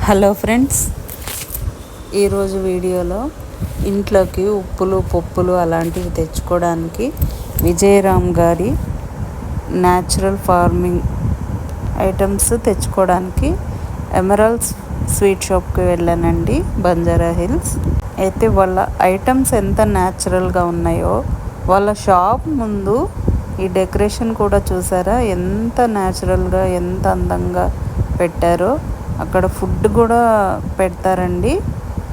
Hello friends, ఈరోజు వీడియోలో ఇంట్లోకి ఉప్పులు పప్పులు అలాంటివి తెచ్చుకోవడానికి విజయరామ్ గారి న్యాచురల్ ఫార్మింగ్ ఐటమ్స్ తెచ్చుకోవడానికి ఎమరాల్డ్స్ స్వీట్ షాప్కి వెళ్ళానండి, బంజారా హిల్స్. అయితే వాళ్ళ ఐటమ్స్ ఎంత న్యాచురల్గా ఉన్నాయో, వాళ్ళ షాప్ ముందు ఈ డెకరేషన్ కూడా చూసారా ఎంత న్యాచురల్గా ఎంత అందంగా పెట్టారో. అక్కడ ఫుడ్ కూడా పెడతారండి,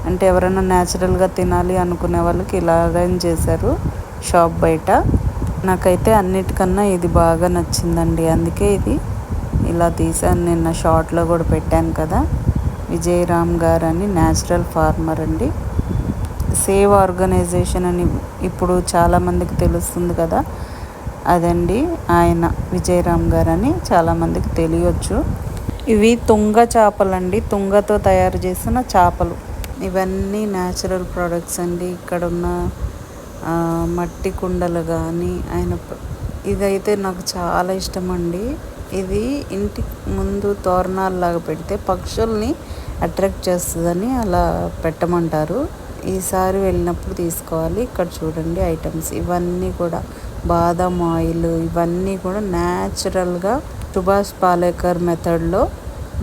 అంటే ఎవరైనా న్యాచురల్గా తినాలి అనుకునే వాళ్ళకి ఇలా అరేంజ్ చేశారు షాప్ బయట. నాకైతే అన్నిటికన్నా ఇది బాగా నచ్చిందండి, అందుకే ఇది ఇలా తీసాను. నిన్న షార్ట్లో కూడా పెట్టాను కదా, విజయరామ్ గారు అని న్యాచురల్ ఫార్మర్ అండి. సేవ్ ఆర్గనైజేషన్ అని ఇప్పుడు చాలామందికి తెలుస్తుంది కదా, అదండి ఆయన విజయరామ్ గారు అని చాలామందికి తెలియచ్చు. ఇవి తుంగ చేపలండి, తుంగతో తయారు చేసిన చేపలు. ఇవన్నీ న్యాచురల్ ప్రోడక్ట్స్ అండి. ఇక్కడున్న మట్టి కుండలు కానీ ఇదైతే నాకు చాలా ఇష్టం అండి. ఇది ఇంటి ముందు తోరణాలలాగా పెడితే పక్షుల్ని అట్రాక్ట్ చేస్తుందని అలా పెట్టమంటారు. ఈసారి వెళ్ళినప్పుడు తీసుకోవాలి. ఇక్కడ చూడండి ఐటమ్స్ ఇవన్నీ కూడా బాదం ఆయిల్, ఇవన్నీ కూడా న్యాచురల్గా సుభాష్ పాలేకర్ మెథడ్లో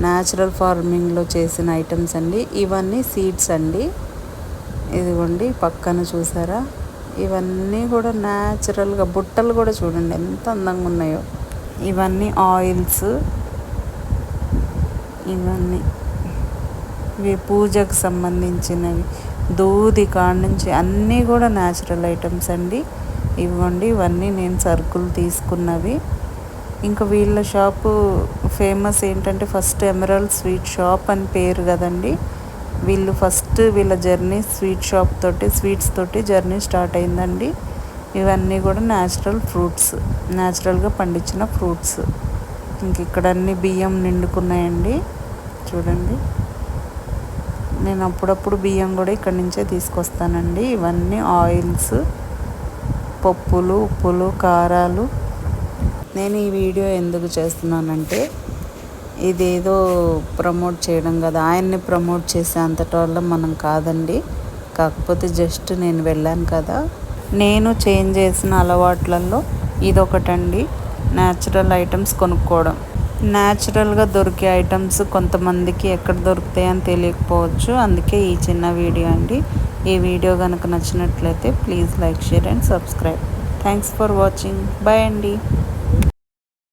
న్యాచురల్ ఫార్మింగ్లో చేసిన ఐటమ్స్ అండి. ఇవన్నీ సీడ్స్ అండి. ఇదిగోండి పక్కన చూసారా, ఇవన్నీ కూడా న్యాచురల్గా బుట్టలు కూడా చూడండి ఎంత అందంగా ఉన్నాయో. ఇవన్నీ ఆయిల్స్, ఇవన్నీ ఇవి పూజకు సంబంధించినవి. దూది కాడ నుంచి అన్నీ కూడా న్యాచురల్ ఐటమ్స్ అండి. ఇవ్వండి, ఇవన్నీ నేను సరుకులు తీసుకున్నవి. ఇంకా వీళ్ళ షాపు ఫేమస్ ఏంటంటే ఫస్ట్ ఎమరాల్డ్ స్వీట్ షాప్ అని పేరు కదండి. వీళ్ళ జర్నీ స్వీట్ షాప్ తోటి, స్వీట్స్ తోటి జర్నీ స్టార్ట్ అయిందండి. ఇవన్నీ కూడా న్యాచురల్ ఫ్రూట్స్, న్యాచురల్గా పండించిన ఫ్రూట్స్. ఇంక ఇక్కడ అన్ని బియ్యం నిండుకున్నాయండి చూడండి. నేను అప్పుడప్పుడు బియ్యం కూడా ఇక్కడి నుంచే తీసుకొస్తానండి. ఇవన్నీ ఆయిల్స్, పప్పులు, ఉప్పులు, కారాలు. నేను ఈ వీడియో ఎందుకు చేస్తున్నానంటే, ఇదేదో ప్రమోట్ చేయడం కదా, ఆయన్ని ప్రమోట్ చేసే అంతటి వల్ల మనం కాదండి. కాకపోతే జస్ట్ నేను వెళ్ళాను కదా, నేను చేంజ్ చేసిన అలవాట్లలో ఇదొకటండి. న్యాచురల్ ఐటమ్స్ కొనుక్కోవడం. న్యాచురల్గా దొరికే ఐటమ్స్ కొంతమందికి ఎక్కడ దొరుకుతాయని తెలియకపోవచ్చు, అందుకే ఈ చిన్న వీడియో అండి. ఈ వీడియో కనుక నచ్చినట్లయితే please like, share and subscribe. Thanks for watching. Bye అండి.